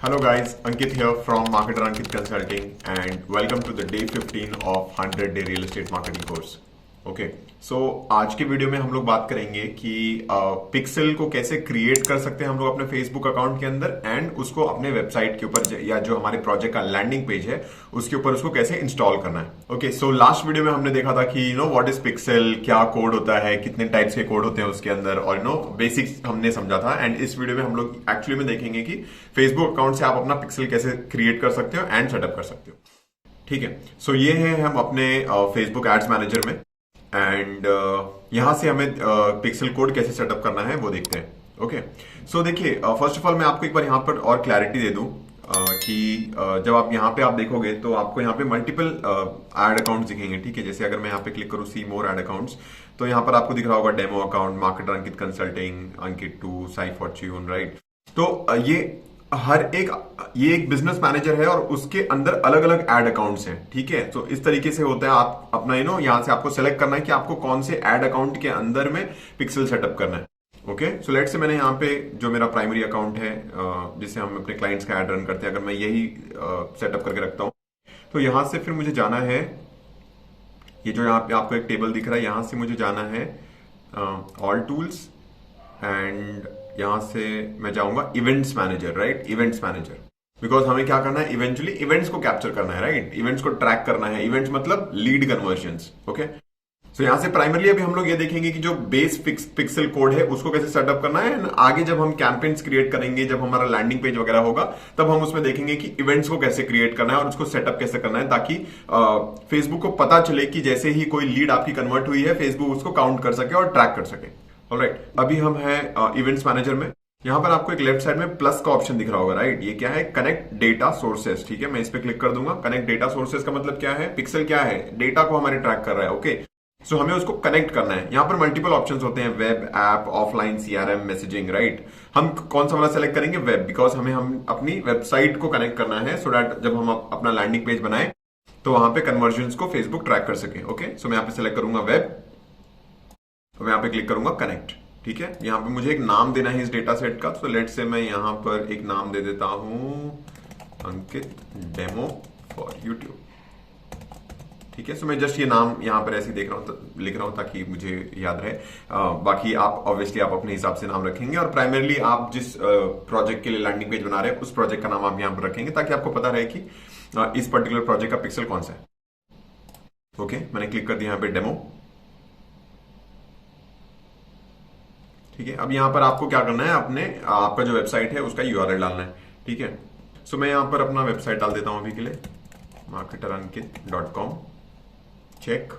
Hello guys, Ankit here from Marketer Ankit Consulting and welcome to the day 15 of 100 Day Real Estate Marketing Course. Okay so आज के video में हम लोग बात करेंगे कि पिक्सल को कैसे क्रिएट कर सकते हैं हम लोग अपने फेसबुक अकाउंट के अंदर एंड उसको अपने वेबसाइट के ऊपर या जो हमारे प्रोजेक्ट का लैंडिंग पेज है उसके ऊपर उसको कैसे इंस्टॉल करना है। ओके सो लास्ट वीडियो में हमने देखा था कि व्हाट इज पिक्सल, क्या कोड होता है, कितने टाइप्स के कोड होते हैं उसके अंदर और बेसिक्स हमने समझा था। एंड इस वीडियो में हम लोग एक्चुअली में देखेंगे कि फेसबुक अकाउंट से आप अपना पिक्सल कैसे क्रिएट कर सकते हो एंड सेटअप कर सकते हो। ठीक है, सो ये है हम अपने फेसबुक एड्स मैनेजर में एंड यहां से हमें पिक्सल कोड कैसे सेटअप करना है वो देखते हैं। ओके सो देखिए, फर्स्ट ऑफ ऑल मैं आपको एक बार यहां पर और क्लैरिटी दे दूं कि जब आप यहां पे आप देखोगे तो आपको यहां पे मल्टीपल एड अकाउंट्स दिखेंगे। ठीक है, जैसे अगर मैं यहां पे क्लिक करूं सी मोर एड अकाउंट्स तो यहां पर आपको दिख रहा होगा डेमो अकाउंट, मार्केटर अंकित कंसल्टिंग, अंकित 2, साई फॉर्च्यून, राइट। तो ये एक बिजनेस मैनेजर है और उसके अंदर अलग अलग एड अकाउंट्स हैं। ठीक है, तो इस तरीके से होता है। आप अपना यहां से आपको सेलेक्ट करना है कि आपको कौन से एड अकाउंट के अंदर में पिक्सल सेटअप करना है। ओके सो लेट्स से मैंने यहाँ पे जो मेरा प्राइमरी अकाउंट है जिसे हम अपने क्लाइंट्स का एड रन करते हैं, अगर मैं यही सेटअप करके रखता हूं तो यहां से फिर मुझे जाना है, ये जो यहाँ पे आपको एक टेबल दिख रहा है, यहां से मुझे जाना है ऑल टूल्स एंड यहां से मैं जाऊंगा events manager, right. Events manager, because हमें क्या करना है, इवेंचुअली इवेंट्स को कैप्चर करना है, राइट। इवेंट्स को ट्रैक करना है, इवेंट्स मतलब लीड कन्वर्जन्स। ओके सो यहां से प्राइमरली अभी हम लोग ये देखेंगे कि जो बेस पिक्सल कोड है उसको कैसे सेटअप करना है। आगे जब हम कैंपेन्स क्रिएट करेंगे, जब हमारा लैंडिंग पेज वगैरह होगा, तब हम उसमें देखेंगे कि इवेंट्स को कैसे क्रिएट करना है और उसको सेटअप कैसे करना है, ताकि फेसबुक को पता चले कि जैसे ही कोई लीड आपकी कन्वर्ट हुई है फेसबुक उसको काउंट कर सके और ट्रैक कर सके। ऑलराइट, अभी हम हैं इवेंट्स मैनेजर में। यहां पर आपको एक लेफ्ट साइड में प्लस का ऑप्शन दिख रहा होगा, राइट। ये क्या है, कनेक्ट डेटा सोर्सेस। ठीक है, मैं इस पे क्लिक कर दूंगा। कनेक्ट डेटा सोर्सेस का मतलब क्या है, पिक्सल क्या है, डेटा को हमारे ट्रैक कर रहा है। ओके सो हमें उसको कनेक्ट करना है। यहां पर मल्टीपल ऑप्शंस होते हैं, web, app, offline, CRM, messaging, right. हम कौन सा वाला सेलेक्ट करेंगे, वेब, बिकॉज हम अपनी वेबसाइट को कनेक्ट करना है सो दैट जब हम अपना लैंडिंग पेज बनाए तो वहां पे कन्वर्जन्स को फेसबुक ट्रैक कर सके। ओके सो मैं यहां पे सेलेक्ट करूंगा वेब और मैं यहां पे क्लिक करूंगा कनेक्ट। ठीक है, यहां पे मुझे एक नाम देना है इस डेटा सेट का, तो लेट से मैं यहां पर एक नाम दे देता हूं अंकित डेमो फॉर यूट्यूब। ठीक है, सो मैं जस्ट ये नाम यहां पर ऐसे लिख रहा हूं ताकि मुझे याद रहे। बाकी आप ऑब्वियसली आप अपने हिसाब से नाम रखेंगे और प्राइमरली आप जिस प्रोजेक्ट के लिए लैंडिंग पेज बना रहे हैं उस प्रोजेक्ट का नाम आप यहां पर रखेंगे ताकि आपको पता रहे कि इस पर्टिकुलर प्रोजेक्ट का पिक्सल कौन सा है। ओके मैंने क्लिक कर दिया यहां पे डेमो। ठीक है, अब यहां पर आपको क्या करना है, आपका जो वेबसाइट है उसका यूआरएल डालना है। ठीक है, सो मैं यहां पर अपना वेबसाइट डाल देता हूं अभी के लिए, marketerankit.com। Check,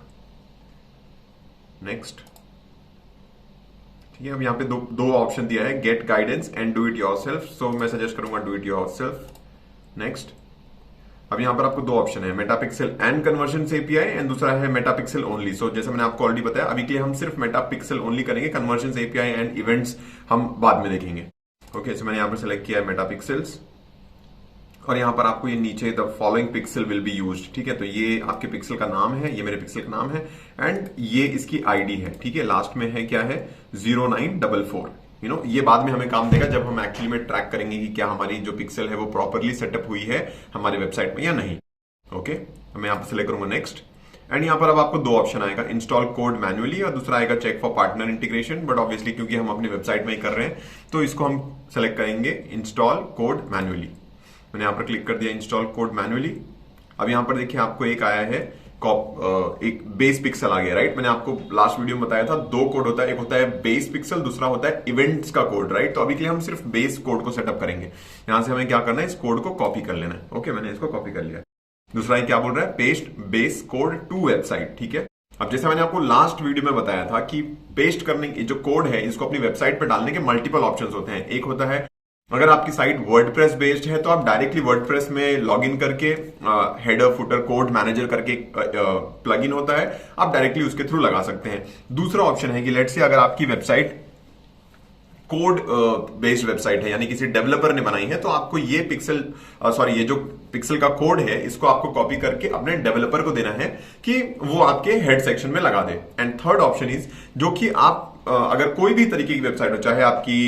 next. ठीक है, अब यहां पे दो ऑप्शन दिया है, get guidance and do it yourself. So मैं सजेस्ट करूंगा डू इट योरसेल्फ। नेक्स्ट। अब यहां पर आपको दो ऑप्शन है, मेटापिक्सल एंड कन्वर्जन्स एपीआई एंड दूसरा है मेटापिक्सल ओनली। सो जैसे मैंने आपको ऑलरेडी बताया, अभी के लिए हम सिर्फ मेटापिक्सल ओनली करेंगे, कन्वर्जन्स एपीआई एंड इवेंट्स हम बाद में देखेंगे। ओके सो मैंने यहां पर सेलेक्ट किया है मेटापिक्सल्स और यहां पर आपको ये नीचे the following pixel will be used. ठीक है, तो ये आपके पिक्सल का नाम है, ये मेरे पिक्सल का नाम है एंड ये इसकी आईडी है। ठीक है, लास्ट में है क्या है 0944। ये बाद में हमें काम देगा जब हम एक्चुअली में ट्रैक करेंगे कि क्या हमारी जो पिक्सल है वो प्रॉपरली सेटअप हुई है हमारी वेबसाइट में या नहीं। ओके तो मैं यहां पर सेलेक्ट करूंगा नेक्स्ट एंड यहां पर अब आपको दो ऑप्शन आएगा, इंस्टॉल कोड मैन्युअली और दूसरा आएगा check for partner integration. But obviously क्योंकि हम अपनी वेबसाइट में ही कर रहे हैं तो इसको हम सेलेक्ट करेंगे इंस्टॉल कोड मैन्युअली। मैंने यहां पर क्लिक कर दिया इंस्टॉल कोड मैन्युअली। अब यहां पर देखिए आपको एक आया है एक बेस पिक्सल आ गया, राइट। मैंने आपको लास्ट वीडियो में बताया था दो कोड होता है, एक होता है बेस पिक्सल, दूसरा होता है इवेंट्स का कोड, राइट। तो अभी के लिए हम सिर्फ बेस कोड को सेटअप करेंगे। यहां से हमें क्या करना है, इस कोड को कॉपी कर लेना है। ओके मैंने इसको कॉपी कर लिया। दूसरा क्या बोल रहा है, paste base code to website. ठीक है, अब जैसे मैंने आपको लास्ट वीडियो में बताया था कि पेस्ट करने की जो कोड है इसको अपनी वेबसाइट पर डालने के मल्टीपल ऑप्शंस होते हैं। एक होता है, अगर आपकी साइट वर्डप्रेस बेस्ड है तो आप डायरेक्टली वर्डप्रेस में लॉगिन करके हेडर फुटर कोड मैनेजर करके प्लगइन होता है, आप डायरेक्टली उसके थ्रू लगा सकते हैं। दूसरा ऑप्शन है कि लेट्स से अगर आपकी वेबसाइट कोड बेस्ड वेबसाइट है, यानी किसी डेवलपर ने बनाई है, तो आपको ये ये जो पिक्सल का कोड है इसको आपको कॉपी करके अपने डेवलपर को देना है कि वो आपके हेड सेक्शन में लगा दे। एंड थर्ड ऑप्शन इज जो कि आप अगर कोई भी तरीके की वेबसाइट हो, चाहे आपकी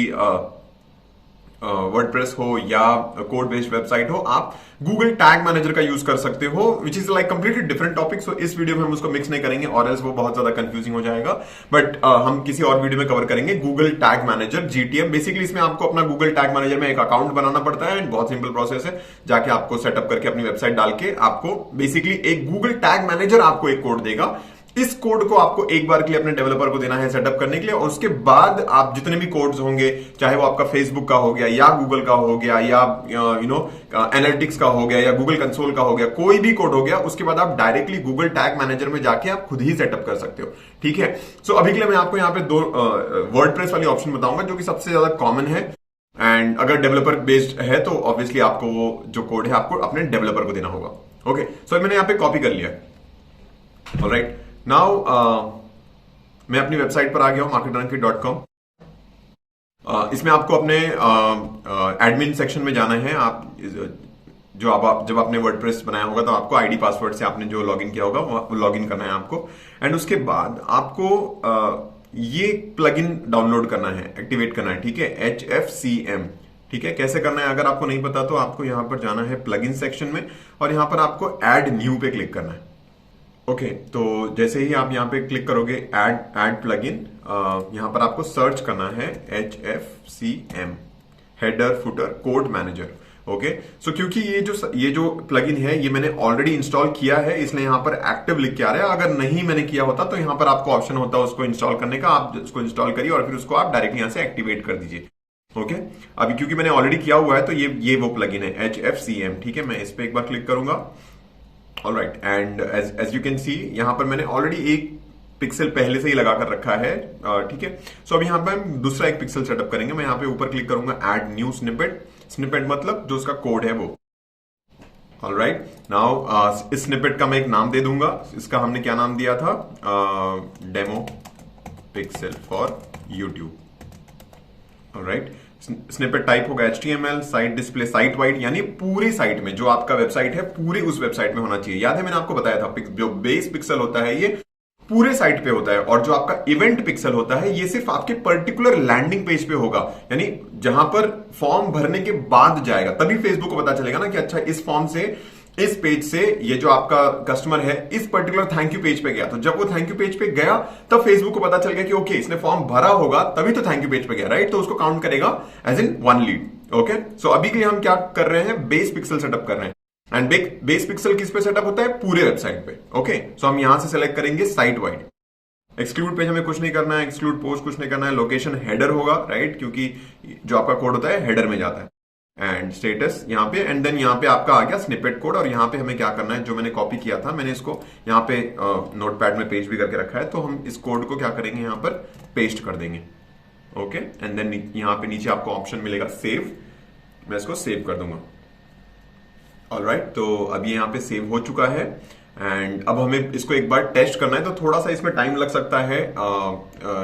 वर्डप्रेस हो या कोड बेस्ड वेबसाइट हो, आप गूगल टैग मैनेजर का यूज कर सकते हो, which is like completely different topic. So इस वीडियो में हम उसको मिक्स नहीं करेंगे और एल्स वो बहुत ज्यादा कंफ्यूजिंग हो जाएगा। बट हम किसी और वीडियो में कवर करेंगे Google tag manager, GTM. Basically इसमें आपको अपना गूगल टैग मैनेजर में एक अकाउंट बनाना पड़ता है एंड बहुत सिंपल प्रोसेस है। जाके आपको सेटअप करके अपनी वेबसाइट डाल के आपको बेसिकली एक गूगल टैग मैनेजर आपको एक कोड देगा। इस कोड को आपको एक बार के लिए अपने डेवलपर को देना है सेटअप करने के लिए, और उसके बाद आप जितने भी कोड्स होंगे, चाहे वो आपका फेसबुक का हो गया या गूगल का हो गया या एनालिटिक्स का हो गया या गूगल कंसोल का हो गया, कोई भी कोड हो गया, उसके बाद आप डायरेक्टली गूगल टैग मैनेजर में जाके आप खुद ही सेटअप कर सकते हो। ठीक है। सो अभी के लिए मैं आपको यहाँ पे दो वर्डप्रेस वाली ऑप्शन बताऊंगा जो कि सबसे ज्यादा कॉमन है, एंड अगर डेवलपर बेस्ड है तो ऑब्वियसली आपको वो जो कोड है आपको अपने डेवलपर को देना होगा। ओके, सो मैंने यहाँ पे कॉपी कर लिया है। ऑलराइट, नाउ मैं अपनी वेबसाइट पर आ गया हूं marketrunky.com। इसमें आपको अपने एडमिन सेक्शन में जाना है। आप जब आपने वर्डप्रेस बनाया होगा तो आपको आईडी पासवर्ड से आपने जो लॉगिन किया होगा वो लॉगिन करना है आपको, एंड उसके बाद आपको ये प्लगइन डाउनलोड करना है, एक्टिवेट करना है। ठीक है, HFCM। ठीक है, कैसे करना है अगर आपको नहीं पता तो आपको यहां पर जाना है प्लगइन सेक्शन में और यहां पर आपको ऐड न्यू पे क्लिक करना है। ओके, तो जैसे ही आप यहाँ पे क्लिक करोगे ऐड प्लगइन, यहाँ पर आपको सर्च करना है HFCM, header footer code manager. Okay, so क्योंकि ये जो प्लगइन है ये मैंने ऑलरेडी इंस्टॉल किया है, इसलिए यहाँ पर एक्टिव लिख के आ रहा है। अगर नहीं मैंने किया होता तो यहाँ पर आपको ऑप्शन होता है उसको इंस्टॉल करने का, आप उसको इंस्टॉल करिए और फिर उसको आप डायरेक्टली यहाँ से एक्टिवेट कर दीजिए। ओके, अभी क्योंकि मैंने ऑलरेडी किया हुआ है तो ये वो प्लगइन है HFCM। ठीक है, मैं इस पे एक बार क्लिक करूंगा। Alright, and as you can see यहाँ पर मैंने ऑलरेडी एक पिक्सल पहले से ही लगा कर रखा है। ठीक है, सो अब यहाँ पे हम दूसरा एक पिक्सल सेटअप करेंगे। मैं यहाँ पे ऊपर क्लिक करूंगा ऐड न्यू स्निपेट। स्निपेट मतलब जो उसका कोड है वो। ऑलराइट, नाउ इस स्निपेट का मैं एक नाम दे दूंगा। इसका हमने क्या नाम दिया था? Demo pixel for YouTube. Alright, snippet type होगा HTML, site display site wide, यानी पूरी साइट में जो आपका वेबसाइट है पूरी उस वेबसाइट में होना चाहिए। याद है मैंने आपको बताया था जो बेस पिक्सल होता है ये पूरे साइट पे होता है, और जो आपका इवेंट पिक्सल होता है ये सिर्फ आपके पर्टिकुलर लैंडिंग पेज पे होगा, यानी जहां पर फॉर्म भरने के बाद जाएगा तभी फेसबुक को पता चलेगा ना कि अच्छा इस फॉर्म से, इस पेज से ये जो आपका कस्टमर है इस पर्टिकुलर थैंक यू पेज पे गया। तो जब वो थैंक यू पेज पे गया तब फेसबुक को पता चल गया कि ओके इसने फॉर्म भरा होगा तभी तो थैंक यू पेज पे गया, राइट? तो उसको काउंट करेगा as in one lead. Okay, so अभी के लिए हम क्या कर रहे हैं? बेस पिक्सल सेटअप कर रहे हैं, एंड बेस पिक्सल किस पे सेटअप होता है? पूरे वेबसाइट पे। ओके, सो हम यहां से सेलेक्ट करेंगे साइट वाइड। एक्सक्लूड पेज हमें कुछ नहीं करना है, एक्सक्लूड पोस्ट कुछ नहीं करना है। लोकेशन हेडर होगा, राइट? क्योंकि जो आपका कोड होता है हेडर में जाता है। एंड स्टेटस यहाँ पे, एंड देन यहाँ पे आपका आ गया स्निपेट कोड। और यहाँ पे हमें क्या करना है? जो मैंने कॉपी किया था मैंने इसको यहाँ पे नोटपैड में पेस्ट भी करके रखा है, तो हम इस कोड को क्या करेंगे? यहाँ पर पेस्ट कर देंगे। ओके, एंड देन यहाँ पे नीचे आपको ऑप्शन मिलेगा सेव। मैं इसको सेव कर दूंगा। ऑलराइट, तो अब ये यहाँ पे सेव हो चुका है, एंड अब हमें इसको एक बार टेस्ट करना है। तो थोड़ा सा इसमें टाइम लग सकता है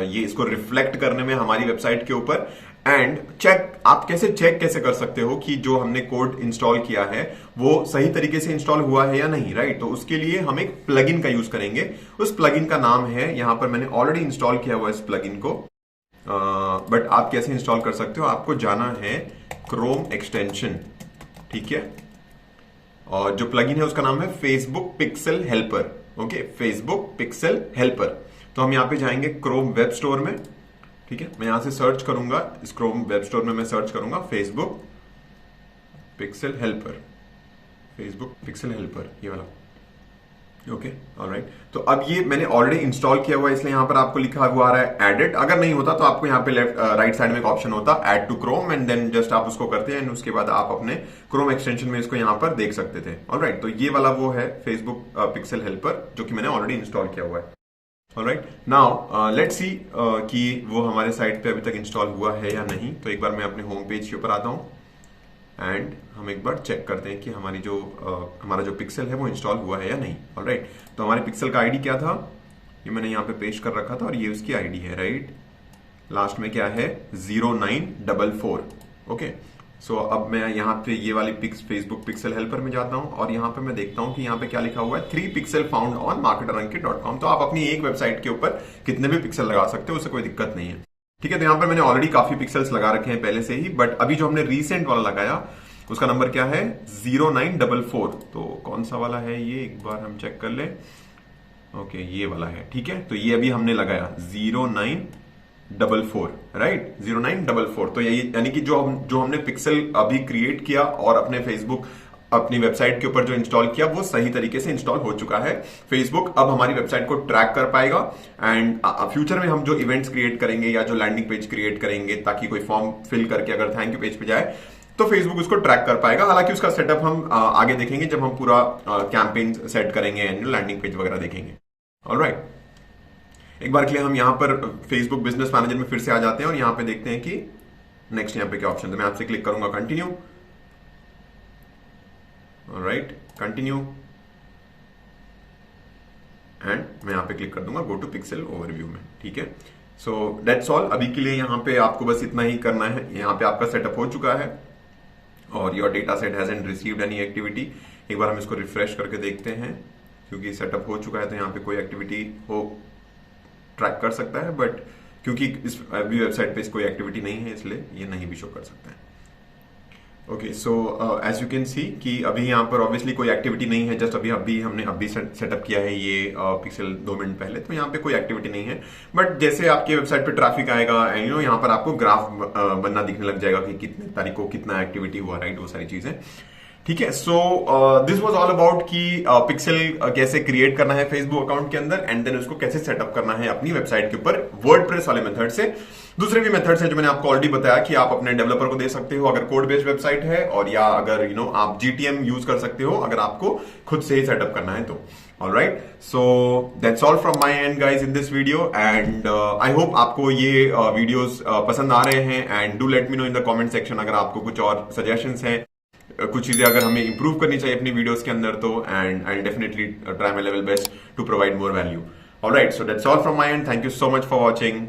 ये इसको रिफ्लेक्ट करने में हमारी वेबसाइट के ऊपर। एंड चेक, आप चेक कैसे कर सकते हो कि जो हमने कोड इंस्टॉल किया है वो सही तरीके से इंस्टॉल हुआ है या नहीं, राइट? तो उसके लिए हम एक प्लगइन का यूज करेंगे। उस प्लगइन का नाम है, यहां पर मैंने ऑलरेडी इंस्टॉल किया हुआ इस प्लगइन को, बट आप कैसे इंस्टॉल कर सकते हो? आपको जाना है क्रोम एक्सटेंशन। ठीक है, और जो प्लगइन है उसका नाम है Facebook pixel helper. Okay, Facebook pixel helper. तो हम यहाँ पे जाएंगे क्रोम वेब स्टोर में। ठीक है, मैं यहां से सर्च करूंगा, इस क्रोम वेब स्टोर में मैं सर्च करूंगा Facebook pixel helper, Facebook pixel helper, ये वाला। ओके, ऑलराइट, तो अब ये मैंने ऑलरेडी इंस्टॉल किया हुआ है इसलिए यहां पर आपको लिखा हुआ आ रहा है एडिट। अगर नहीं होता तो आपको यहाँ पे लेफ्ट राइट साइड में एक ऑप्शन होता add to Chrome, and then just आप उसको करते हैं, एंड उसके बाद आप अपने क्रोम एक्सटेंशन में इसको यहाँ पर देख सकते थे। ऑलराइट, तो ये वाला वो है फेसबुक पिक्सल हेल्पर जो कि मैंने ऑलरेडी इंस्टॉल किया हुआ है। ऑलराइट, नाउ लेट्स सी कि वो हमारे साइट पे अभी तक इंस्टॉल हुआ है या नहीं। तो एक बार मैं अपने होम पेज के ऊपर आता हूँ एंड हम एक बार चेक करते हैं कि हमारा जो पिक्सल है वो इंस्टॉल हुआ है या नहीं। ऑलराइट, तो हमारे पिक्सल का आईडी क्या था? ये मैंने यहाँ पे पेस्ट कर रखा था और ये उसकी आईडी है, राइट? लास्ट में क्या है? 0944। ओके, सो अब मैं यहाँ पे ये वाली फेसबुक पिक्सल हेल्पर में जाता हूँ और यहाँ पे मैं देखता हूँ कि यहाँ पे क्या लिखा हुआ है, 3 पिक्सल फाउंड ऑन marketrunky.com। तो आप अपनी एक वेबसाइट के ऊपर कितने भी पिक्सल लगा सकते हो, उससे कोई दिक्कत नहीं है। ठीक है, तो यहाँ पर मैंने ऑलरेडी काफी पिक्सल्स लगा रखे हैं पहले से ही, बट अभी जो हमने रीसेंट वाला लगाया उसका नंबर क्या है 0944। तो कौन सा वाला है ये, एक बार हम चेक कर ले। ओके ये वाला है, ठीक है, तो ये अभी हमने लगाया 0944, राइट, 0944। तो यही यानी कि जो हमने पिक्सल अभी क्रिएट किया और अपने फेसबुक अपनी वेबसाइट के ऊपर जो इंस्टॉल किया वो सही तरीके से इंस्टॉल हो चुका है। फेसबुक अब हमारी वेबसाइट को ट्रैक कर पाएगा एंड फ्यूचर में हम जो इवेंट्स क्रिएट करेंगे या जो लैंडिंग पेज क्रिएट करेंगे ताकि कोई फॉर्म फिल करके अगर थैंक यू पेज पे जाए तो फेसबुक उसको ट्रैक कर पाएगा। हालांकि उसका सेटअप हम आगे देखेंगे जब हम पूरा कैंपेन सेट करेंगे एंड लैंडिंग पेज वगैरह देखेंगे। ऑलराइट, एक बार के लिए हम यहाँ पर फेसबुक बिजनेस मैनेजर में फिर से आ जाते हैं और यहाँ पे देखते हैं कि नेक्स्ट यहाँ पे क्या ऑप्शन है। मैं आपसे क्लिक करूंगा कंटिन्यू, ऑलराइट कंटिन्यू, एंड मैं यहाँ पे क्लिक कर दूंगा गो टू पिक्सल ओवरव्यू में, ठीक है। सो दैट्स ऑल, अभी के लिए यहाँ पे आपको बस इतना ही करना है। यहाँ पे आपका सेटअप हो चुका है और your data set hasn't received any activity. एक बार हम इसको रिफ्रेश करके देखते हैं, क्योंकि सेटअप हो चुका है तो यहाँ पे कोई एक्टिविटी हो ट्रैक कर सकता है, बट क्योंकि इस अभी वेबसाइट पे कोई एक्टिविटी नहीं है इसलिए ये नहीं भी शो कर सकता है। Okay, so as you can see कि अभी यहाँ पर ऑब्वियसली कोई एक्टिविटी नहीं है, जस्ट अभी हमने सेटअप किया है ये पिक्सल 2 मिनट पहले, तो यहाँ पे कोई एक्टिविटी नहीं है। बट जैसे आपके वेबसाइट पे ट्रैफिक आएगा एंड यहाँ पर आपको ग्राफ बनना दिखने लग जाएगा कि कितने तारीख को कितना एक्टिविटी हुआ, राइट, वो सारी चीजें, ठीक है। So this was all about कि पिक्सल कैसे क्रिएट करना है फेसबुक अकाउंट के अंदर एंड देन उसको कैसे सेटअप करना है अपनी वेबसाइट के ऊपर वर्डप्रेस वाले मेथड से। दूसरे भी मेथड्स हैं जो मैंने आपको ऑलरेडी बताया कि आप अपने डेवलपर को दे सकते हो अगर कोड बेस्ड वेबसाइट है, और या अगर आप GTM यूज कर सकते हो अगर आपको खुद से ही सेटअप करना है तो। Alright, so that's all from my and guys in this video and I hope आपको ये वीडियोस पसंद आ रहे हैं and do let me know in the comment section अगर आपको कुछ और सजेशंस हैं, कुछ चीजें अगर हमें इंप्रूव करनी चाहिए अपनी वीडियोस के अंदर तो, and I definitely try my level best to provide more value. Alright, so that's all from my end, thank you so much for watching.